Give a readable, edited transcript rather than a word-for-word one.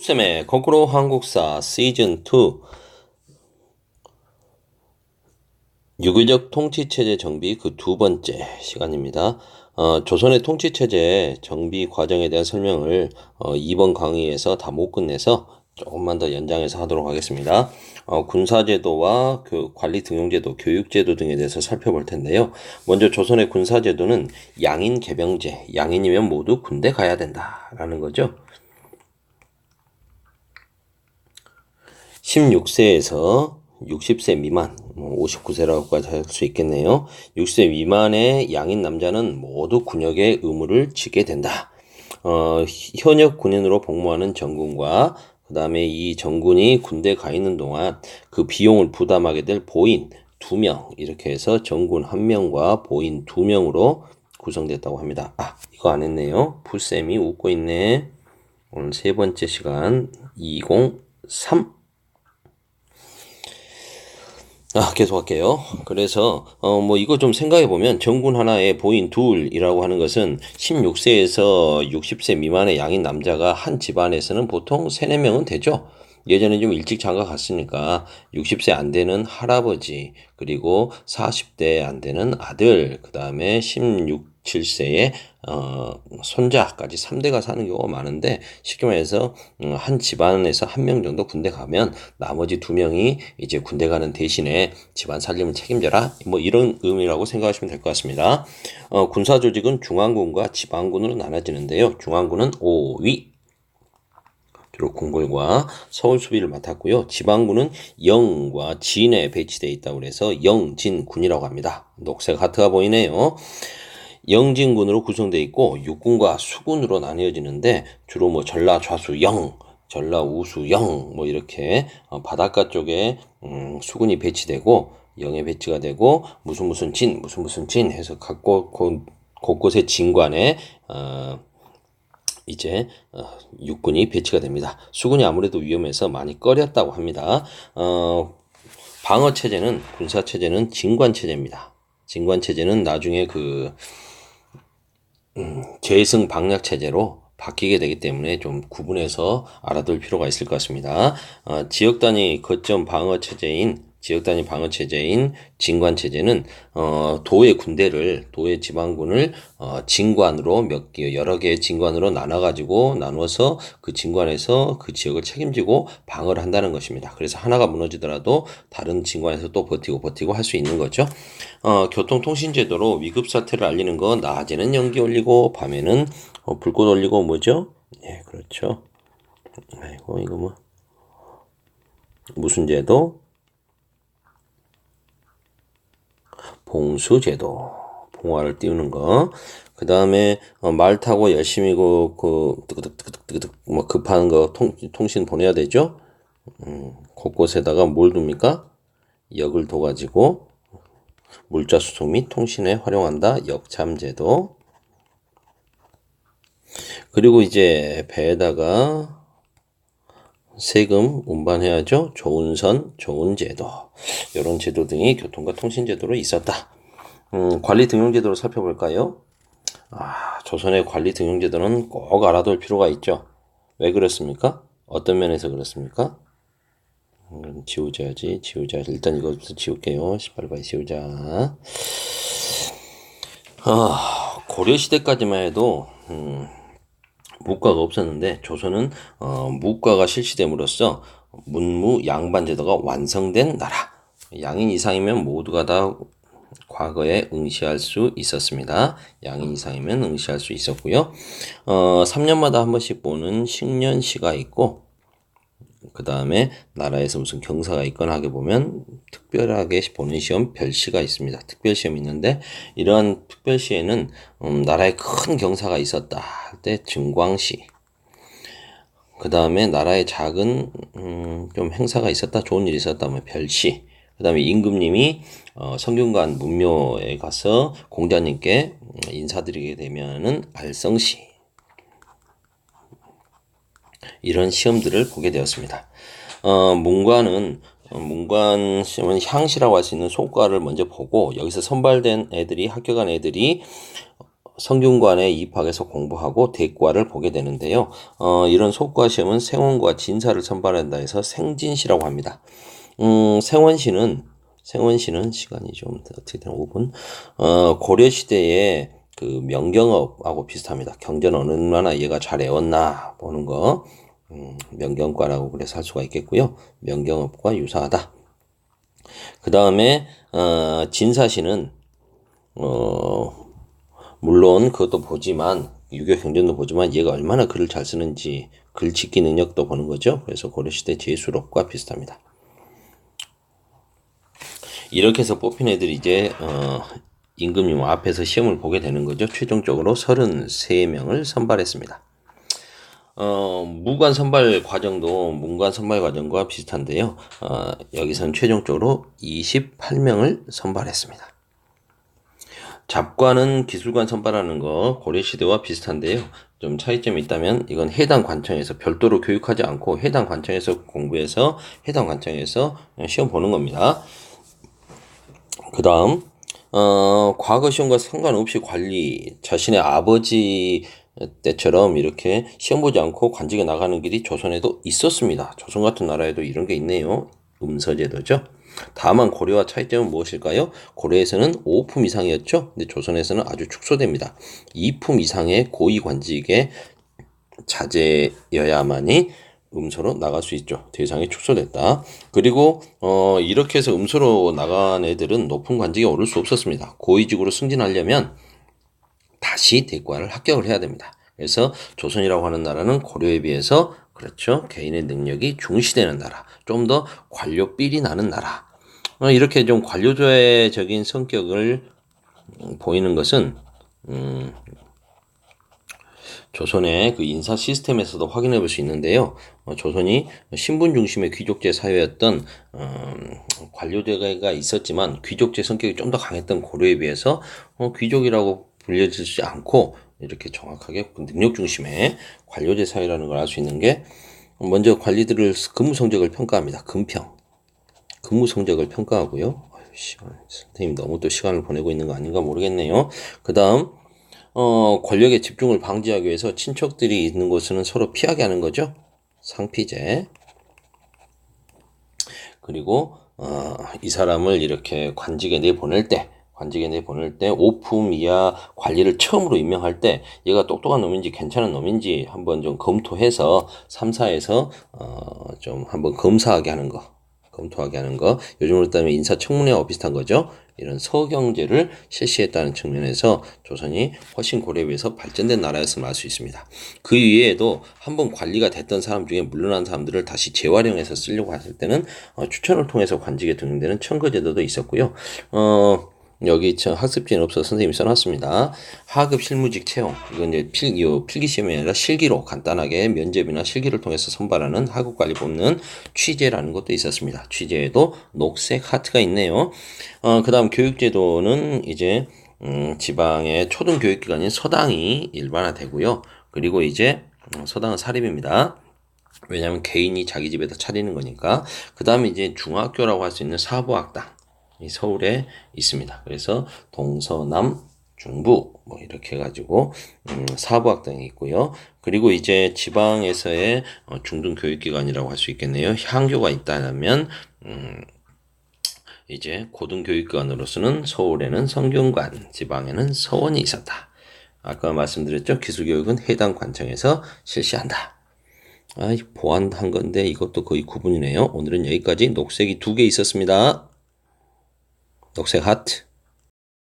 쌤의 거꾸로 한국사 시즌 2 유교적 통치체제 정비 그 두 번째 시간입니다. 조선의 통치체제 정비 과정에 대한 설명을 이번 강의에서 다 못 끝내서 조금만 더 연장해서 하도록 하겠습니다. 군사제도와 관리등용제도, 교육제도 등에 대해서 살펴볼 텐데요. 먼저 조선의 군사제도는 양인 개병제, 양인이면 모두 군대 가야 된다라는 거죠. 16세에서 60세 미만, 59세라고까지 할 수 있겠네요. 60세 미만의 양인 남자는 모두 군역의 의무를 지게 된다. 현역 군인으로 복무하는 정군과 그 다음에 이 정군이 군대 가 있는 동안 그 비용을 부담하게 될 보인 2명, 이렇게 해서 정군 1명과 보인 2명으로 구성됐다고 합니다. 이거 안 했네요. 풀쌤이 웃고 있네. 오늘 세 번째 시간 203. 계속할게요. 그래서 이거 좀 생각해 보면 정군 하나에 보인 둘이라고 하는 것은 16세에서 60세 미만의 양인 남자가 한 집안에서는 보통 3, 4명은 되죠. 예전에 좀 일찍 장가 갔으니까 60세 안 되는 할아버지, 그리고 40대 안 되는 아들, 그 다음에 7세의 손자까지 3대가 사는 경우가 많은데, 쉽게 말해서 한 집안에서 1명 정도 군대 가면 나머지 2명이 이제 군대 가는 대신에 집안 살림을 책임져라, 이런 의미라고 생각하시면 될 것 같습니다. 군사 조직은 중앙군과 지방군으로 나눠지는데요. 중앙군은 5위, 주로 궁궐과 서울 수비를 맡았고요. 지방군은 영과 진에 배치되어 있다고 해서 영진군이라고 합니다. 녹색 하트가 보이네요. 영진군으로 구성되어 있고 육군과 수군으로 나뉘어지는데, 주로 전라 좌수 영, 전라 우수 영, 이렇게 바닷가 쪽에 수군이 배치되고 영에 배치가 되고 무슨 진 해서 각곳 곳곳의 진관에 이제 육군이 배치가 됩니다. 수군이 아무래도 위험해서 많이 꺼렸다고 합니다. 방어 체제는, 군사 체제는 진관 체제입니다. 진관 체제는 나중에 계승 방략 체제로 바뀌게 되기 때문에 좀 구분해서 알아둘 필요가 있을 것 같습니다. 지역 단위 거점 방어 체제인 진관 체제는 도의 지방군을 진관으로 여러 개의 진관으로 나눠서 그 진관에서 그 지역을 책임지고 방어를 한다는 것입니다. 그래서 하나가 무너지더라도 다른 진관에서 또 버티고 할 수 있는 거죠. 교통통신제도로 위급 사태를 알리는 거, 낮에는 연기 올리고 밤에는 불꽃 올리고 뭐죠? 예, 그렇죠. 아이고, 이거 무슨 제도? 봉수제도, 봉화를 띄우는 거. 그 다음에 말 타고 열심히 뜨그득 급한 거 통신 보내야 되죠. 곳곳에다가 뭘 둡니까? 역을 둬가지고 물자 수송 및 통신에 활용한다. 역참제도. 그리고 이제 배에다가 세금 운반해야죠. 좋은 선, 좋은 제도, 이런 제도 등이 교통과 통신제도로 있었다. 관리등용제도를 살펴볼까요? 조선의 관리등용제도는 꼭 알아둘 필요가 있죠. 왜 그렇습니까? 어떤 면에서 그렇습니까? 지우자. 일단 이것부터 지울게요. 18바이 지우자. 고려시대까지만 해도 무과가 없었는데, 조선은 무과가 실시됨으로써 문무 양반제도가 완성된 나라. 양인 이상이면 모두가 다 과거에 응시할 수 있었습니다. 양인 이상이면 응시할 수 있었고요. 3년마다 한 번씩 보는 식년시가 있고, 그 다음에 나라에서 무슨 경사가 있거나 하게 보면 특별하게 보는 시험 별시가 있습니다. 특별시험이 있는데, 이러한 특별시에는 나라에 큰 경사가 있었다 할 때 증광시, 그 다음에 나라에 작은 좀 행사가 있었다, 좋은 일이 있었다 하면 별시, 그 다음에 임금님이 성균관 문묘에 가서 공자님께 인사드리게 되면은 알성시, 이런 시험들을 보게 되었습니다. 문관 시험은 향시라고 할 수 있는 소과를 먼저 보고, 여기서 선발된 애들이, 합격한 애들이 성균관에 입학해서 공부하고 대과를 보게 되는데요. 이런 속과 시험은 생원과 진사를 선발한다 해서 생진시라고 합니다. 생원시는 시간이 좀 어떻게 되나 5분. 고려시대에 그 명경업하고 비슷합니다. 경전 얼마나 얘가 잘 외웠나 보는 거. 명경과라고 그래서 할 수가 있겠고요. 명경업과 유사하다. 그 다음에 진사시는 물론 그것도 보지만 유교 경전도 보지만 얘가 얼마나 글을 잘 쓰는지 글짓기 능력도 보는 거죠. 그래서 고려시대 제수록과 비슷합니다. 이렇게 해서 뽑힌 애들이 이제 임금님 앞에서 시험을 보게 되는 거죠. 최종적으로 33명을 선발했습니다. 문관 선발 과정과 비슷한데요. 여기서는 최종적으로 28명을 선발했습니다. 잡관은 기술관 선발하는 거 고려시대와 비슷한데요. 좀 차이점이 있다면 이건 해당 관청에서 별도로 교육하지 않고 해당 관청에서 공부해서 해당 관청에서 시험 보는 겁니다. 그 다음 과거 시험과 상관없이 관리 자신의 아버지 때처럼 이렇게 시험 보지 않고 관직에 나가는 길이 조선에도 있었습니다. 조선 같은 나라에도 이런 게 있네요. 음서제도죠. 다만 고려와 차이점은 무엇일까요? 고려에서는 5품 이상이었죠. 근데 조선에서는 아주 축소됩니다. 2품 이상의 고위 관직에 자제여야만이 음소로 나갈 수 있죠. 대상이 축소됐다. 그리고 이렇게 해서 음소로 나간 애들은 높은 관직에 오를 수 없었습니다. 고위직으로 승진하려면 다시 대과를 합격을 해야 됩니다. 그래서 조선이라고 하는 나라는 고려에 비해서 그렇죠. 개인의 능력이 중시되는 나라. 좀 더 관료삘이 나는 나라. 이렇게 좀 관료주의적인 성격을 보이는 것은 조선의 그 인사 시스템에서도 확인해 볼 수 있는데요. 조선이 신분 중심의 귀족제 사회였던 관료제가 있었지만 귀족제 성격이 좀 더 강했던 고려에 비해서 귀족이라고 불려지지 않고 이렇게 정확하게 능력 중심의 관료제 사회라는 걸 알 수 있는 게 먼저 관리들을 근무 성적을 평가합니다. 근무 성적을 평가하고요. 선생님 너무 또 시간을 보내고 있는 거 아닌가 모르겠네요. 그 다음 권력의 집중을 방지하기 위해서 친척들이 있는 곳은 서로 피하게 하는 거죠. 상피제. 그리고 이 사람을 이렇게 관직에 내보낼 때 5품 이하 관리를 처음으로 임명할 때 얘가 똑똑한 놈인지 괜찮은 놈인지 한번 좀 검토해서 3사에서 좀 한번 검토하게 하는 거. 요즘으로 따르면 인사청문회와 비슷한 거죠. 이런 서경제를 실시했다는 측면에서 조선이 훨씬 고려에 비해서 발전된 나라였음을 알 수 있습니다. 그 이외에도 한번 관리가 됐던 사람 중에 물러난 사람들을 다시 재활용해서 쓰려고 했을 때는 추천을 통해서 관직에 등용되는 청거제도도 있었고요. 여기 학습지는 없어서 선생님이 써놨습니다. 하급 실무직 채용. 이건 이제 필기시험이 아니라 실기로 간단하게 면접이나 실기를 통해서 선발하는 하급 관리 뽑는 취재라는 것도 있었습니다. 취재에도 녹색 하트가 있네요. 그 다음 교육제도는 이제, 지방의 초등교육기관인 서당이 일반화되고요. 그리고 이제, 서당은 사립입니다. 왜냐하면 개인이 자기 집에다 차리는 거니까. 그 다음에 이제 중학교라고 할 수 있는 사부학당. 이 서울에 있습니다. 그래서 동서남 중부 뭐 이렇게 해가지고 사부학당이 있고요. 그리고 이제 지방에서의 중등교육기관이라고 할 수 있겠네요. 향교가 있다면 이제 고등교육기관으로서는 서울에는 성균관, 지방에는 서원이 있었다. 아까 말씀드렸죠. 기술교육은 해당 관청에서 실시한다. 보완한 건데 이것도 거의 구분이네요. 오늘은 여기까지. 녹색이 2개 있었습니다. 녹색 하트.